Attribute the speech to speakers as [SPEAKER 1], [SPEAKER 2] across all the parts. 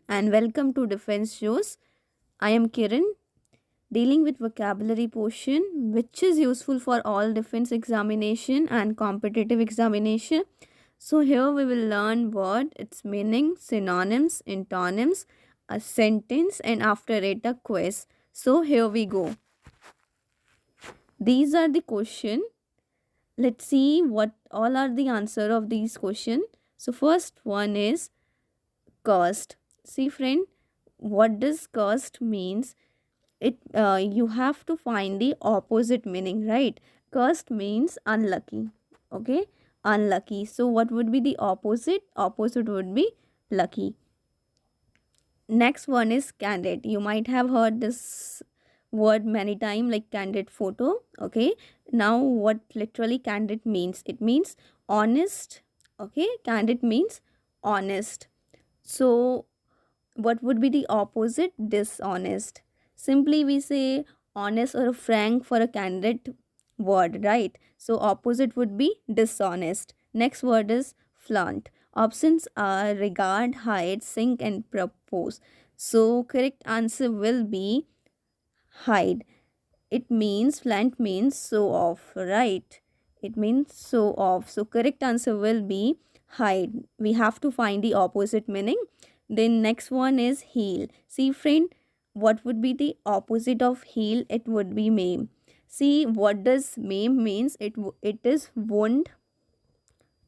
[SPEAKER 1] and welcome to Defense Shows. I am Kiran, dealing with vocabulary portion which is useful for all defense examination and competitive examination. So here we will learn word, its meaning, synonyms, antonyms, a sentence and after it a quiz. So here we go. These are the question. Let's see what all are the answer of these question. So first one is cursed. See friend, what does cursed means? It You have to find the opposite meaning, right? Cursed means unlucky. Okay, unlucky. So what would be the opposite? Opposite would be lucky. Next one is candid. You might have heard this word many times, like candid photo. Okay, now what literally candid means? It means honest. Okay, candid means honest. So what would be the opposite? Dishonest. Simply we say honest or frank for a candid word, right? So opposite would be dishonest. Next word is flaunt. Options are regard, hide, sink and propose. So correct answer will be hide. It means flaunt means show off, right? It means show off. So correct answer will be hide. We have to find the opposite meaning. Then next one is heal. See friend, what would be the opposite of heal? It would be maim. See what does maim means? It is wound.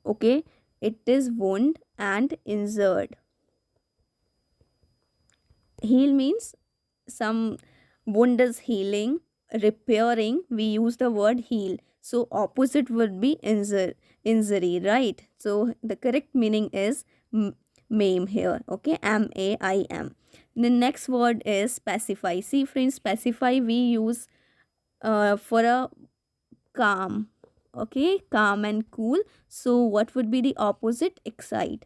[SPEAKER 1] Okay, it is wound and injured. Heal means some wound is healing, repairing. We use the word heal. So opposite would be injury, right? So the correct meaning is maim here. Okay, maim. The next word is specify. See friends, specify we use for a calm. Okay, calm and cool. So what would be the opposite? Excite.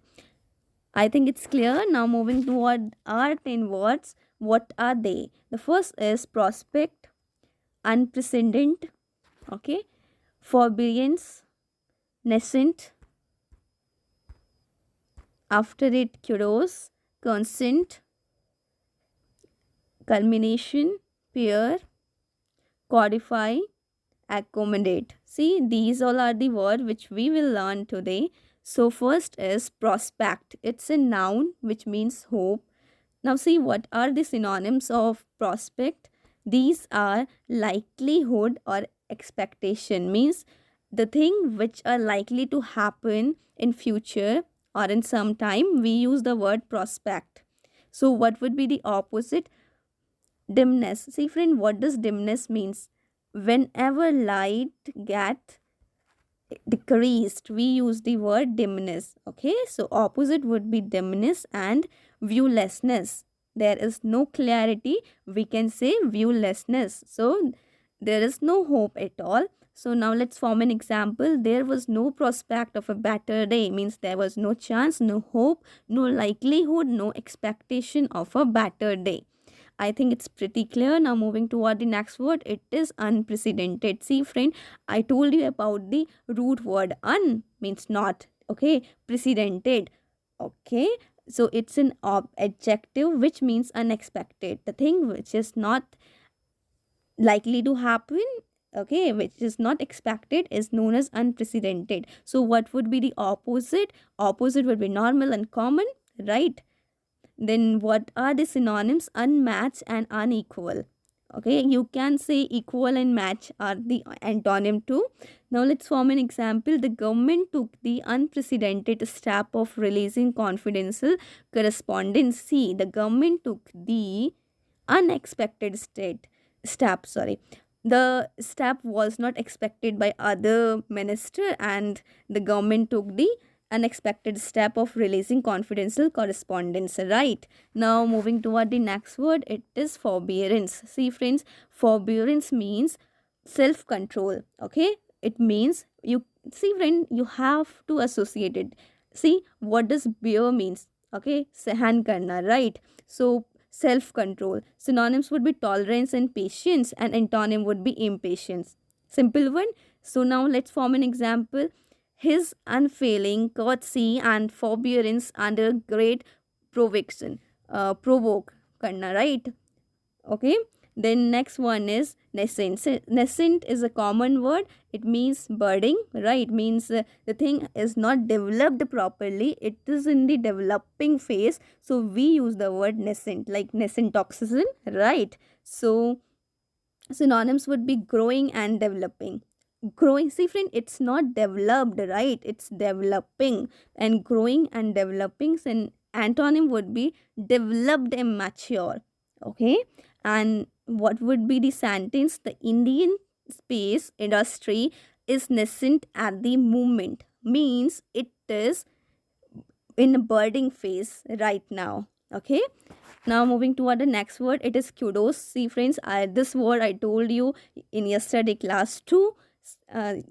[SPEAKER 1] I think it's clear. Now moving toward our 10 words. What are they? The first is prospect, unprecedented, okay, forbearance, nascent, after it kudos, consent, culmination, pair, codify, accommodate. See, these all are the words which we will learn today. So first is prospect. It's a noun which means hope. Now see, what are the synonyms of prospect? These are likelihood or expectation, means the thing which are likely to happen in future or in some time. We use the word prospect. So what would be the opposite? Dimness. See friend, what does dimness means? Whenever light get decreased, we use the word dimness. Okay, so opposite would be dimness and viewlessness. There is no clarity, we can say viewlessness. So there is no hope at all. So now let's form an example. There was no prospect of a better day, means there was no chance, no hope, no likelihood, no expectation of a better day. I think it's pretty clear. Now moving toward the next word, it is unprecedented. See friend, I told you about the root word. Un means not. Okay, precedented. Okay, so it's an adjective which means unexpected. The thing which is not likely to happen, okay, which is not expected, is known as unprecedented. So what would be the opposite? Opposite would be normal and common, right? Then what are the synonyms? Unmatched and unequal. Okay, you can say equal and match are the antonym too. Now let's form an example. The government took the unprecedented step of releasing confidential correspondence. See, the government took the unexpected step. Sorry, the step was not expected by other minister, and the government took the unexpected step of releasing confidential correspondence, right? Now moving toward the next word, it is forbearance. See friends, forbearance means self control. Okay, it means, you see friend, you have to associate it. See, what does bear means? Okay, सहन करना, right? So self control. Synonyms would be tolerance and patience, and antonym would be impatience. Simple one. So now let's form an example. His unfailing courtesy and forbearance under great provocation. provoke karna, right? Okay, then next one is nascent. Nascent is a common word. It means budding, right? Means the thing is not developed properly, it is in the developing phase, so we use the word nascent, like nascent oxygen, right? So synonyms would be growing and developing. Growing, see friend, it's not developed, right? It's developing. And growing and developing, and antonym would be developed and mature. Okay, and what would be the sentence? The Indian space industry is nascent at the moment, means it is in a budding phase right now. Okay, now moving toward the next word, it is kudos. See friends, this word I told you in yesterday class too.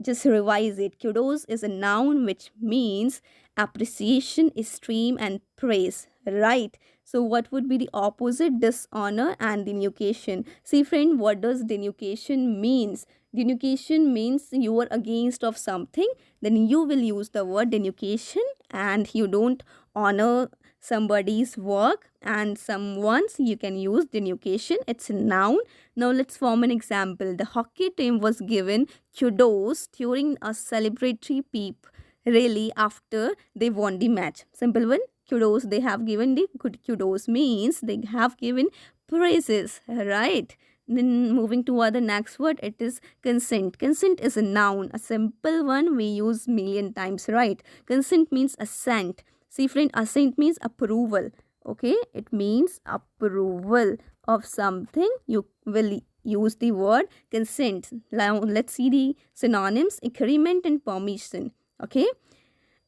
[SPEAKER 1] Just revise it. Kudos is a noun which means appreciation, esteem, and praise, right? So what would be the opposite? Dishonor and denunciation. See friend, what does denunciation means? Denunciation means you are against of something, then you will use the word denunciation, and you don't honor somebody's work and someone's, you can use denunciation. It's a noun. Now let's form an example. The hockey team was given kudos during a celebratory peep rally after they won the match. Simple one. Kudos, they have given the good. Kudos means they have given praises, right? Then moving toward the next word, it is consent. Consent is a noun, a simple one we use million times, right? Consent means assent. See friend, assent means approval. Okay, it means approval of something. You will use the word consent. Now let's see the synonyms: agreement and permission. Okay,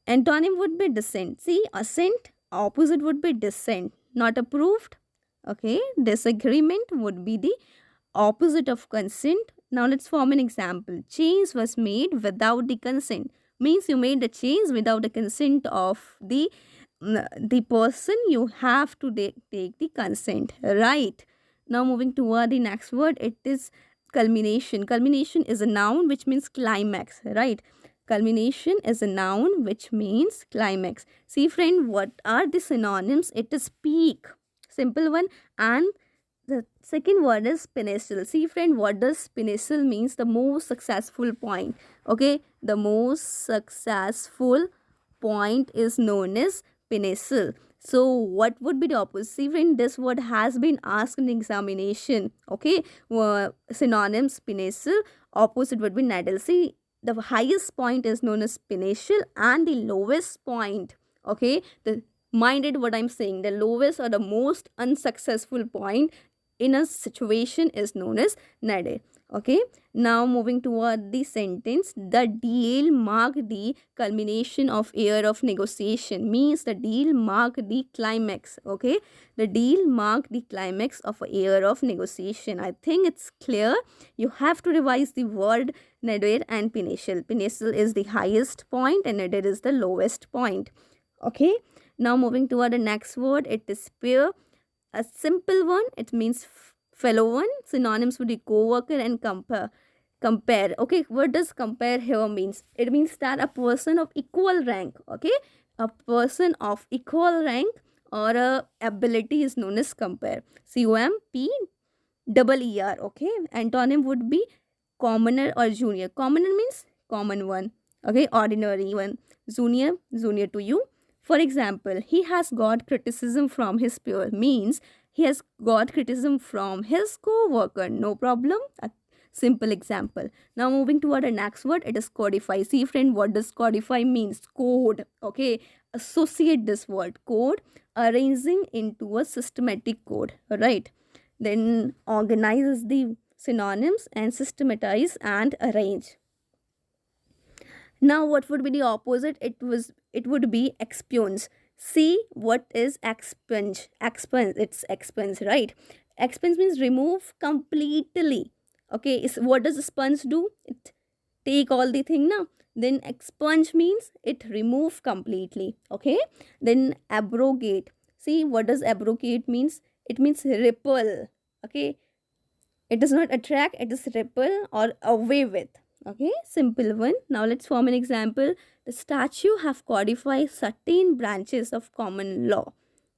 [SPEAKER 1] antonym would be dissent. See, assent, opposite would be dissent, not approved. Okay, disagreement would be the opposite of consent. Now let's form an example. Change was made without the consent. Means you made the change without the consent of the person. You have to take the consent, right? Now moving toward the next word, it is culmination. Culmination is a noun which means climax, right? Culmination is a noun which means climax. See friend, what are the synonyms? It is peak, simple one, and the second word is pinnacle. See friend, what does pinnacle means? The most successful point. Okay, the most successful point is known as pinnacle. So what would be the opposite? See friend, this word has been asked in examination. Okay, synonyms: pinnacle, opposite would be nadir. See, the highest point is known as pinnacle, and the lowest point, okay, the minded what I'm saying, the lowest or the most unsuccessful point in a situation is known as nadir. Okay, now moving toward the sentence, the deal marked the culmination of year of negotiation. Means the deal marked the climax. Okay, the deal marked the climax of a year of negotiation. I think it's clear. You have to revise the word nadir and pinnacle. Pinnacle is the highest point and nadir is the lowest point. Okay, now moving toward the next word, it is peer. A simple one, it means fellow one. Synonyms would be co-worker and compare. Okay, what does compare here means? It means that a person of equal rank. Okay, a person of equal rank or a ability is known as compare. COMPEER. Okay, antonym would be commoner or junior. Commoner means common one. Okay, ordinary one. Junior to you. For example, he has got criticism from his peer, means he has got criticism from his co-worker. No problem. A simple example. Now moving toward the next word, it is codify. See friend, what does codify means? Code. Okay, associate this word code, arranging into a systematic code, right? Then organizes the synonyms and systematize and arrange. Now what would be the opposite? It would be expunge. See, what is expunge? Expunge, it's expunge, right? Expunge means remove completely. Okay, what does a sponge do? It take all the thing now. Then expunge means it remove completely. Okay, then abrogate. See, what does abrogate means? It means repel. Okay, it does not attract, it is repel or away with. Okay, simple one. Now let's form an example. The statute have codified certain branches of common law.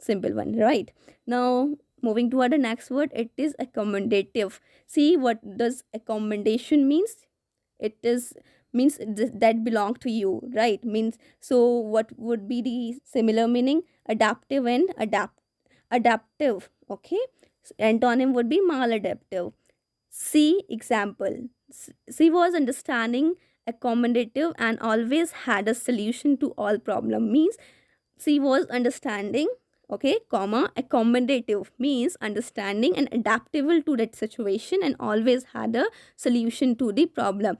[SPEAKER 1] simple one, right? Now moving toward the next word, it is accommodative. See, what does accommodation means? It is means that belong to you, right? Means, so what would be the similar meaning? Adaptive and adaptive, okay? Antonym would be maladaptive. See example. She was understanding, accommodative, and always had a solution to all problem. Means she was understanding, okay, comma, accommodative means understanding and adaptable to that situation and always had a solution to the problem.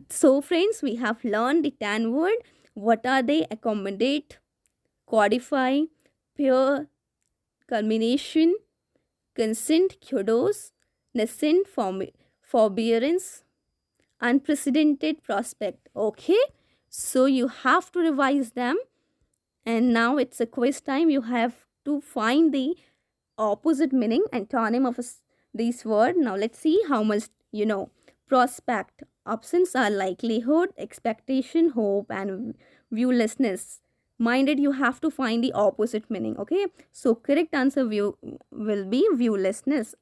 [SPEAKER 1] So friends, we have learned the 10 word. What are they? Accommodate, codify, peer, culmination, consent, kudos, nascent, forbearance, unprecedented, prospect. Okay, so you have to revise them. And now it's a quiz time. You have to find the opposite meaning, antonym of this word. Now let's see how much you know. Prospect. Options are likelihood, expectation, hope, and viewlessness. Minded, you have to find the opposite meaning. Okay, so correct answer will be viewlessness.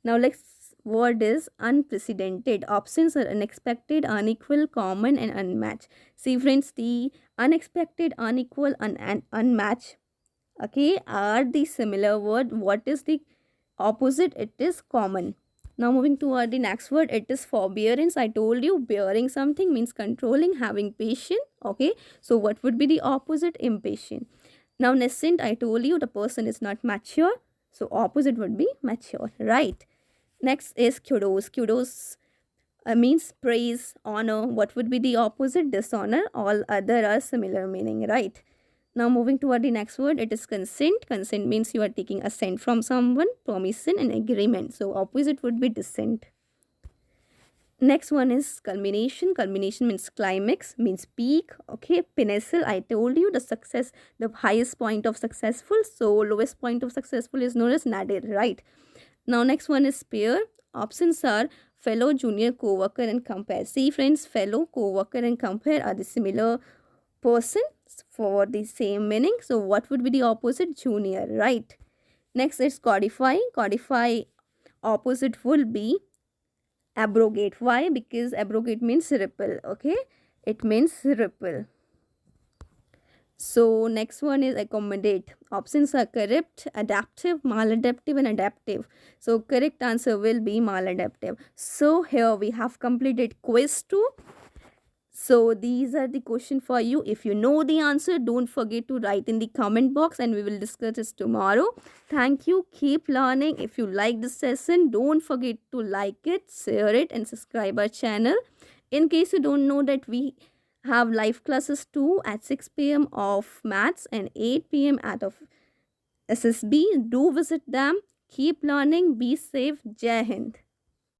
[SPEAKER 1] Now next word is unprecedented. Options are unexpected, unequal, common, and unmatched. See friends, the unexpected, unequal, and unmatched, okay, are the similar word. What is the opposite? It is common. Now moving toward the next word, it is forbearance. I told you bearing something means controlling, having patience. Okay, so what would be the opposite? Impatient. Now nascent, I told you the person is not mature, so opposite would be mature, right? Next is kudos. Kudos means praise, honor. What would be the opposite? Dishonor. All other are similar meaning, right? Now moving toward the next word, it is consent. Consent means you are taking assent from someone, permission and agreement. So opposite would be dissent. Next one is culmination. Culmination means climax, means peak. Okay, pinnacle, I told you the success, the highest point of successful. So lowest point of successful is known as nadir, right? Now next one is peer. Options are fellow, junior, co-worker and compare. See friends, fellow, co-worker and compare are the similar person for the same meaning. So what would be the opposite? Junior, right? Next is codify. Codify opposite will be abrogate. Why? Because abrogate means ripple. Okay, it means ripple. So next one is accommodate. Options are correct, adaptive, maladaptive and adaptive. So correct answer will be maladaptive. So here we have completed quiz 2. So these are the question for you. If you know the answer, don't forget to write in the comment box and we will discuss this tomorrow. Thank you. Keep learning. If you like this session, don't forget to like it, share it and subscribe our channel. In case you don't know that we have live classes too at 6 p.m. of maths and 8 p.m. at of SSB. Do visit them. Keep learning. Be safe. Jai Hind.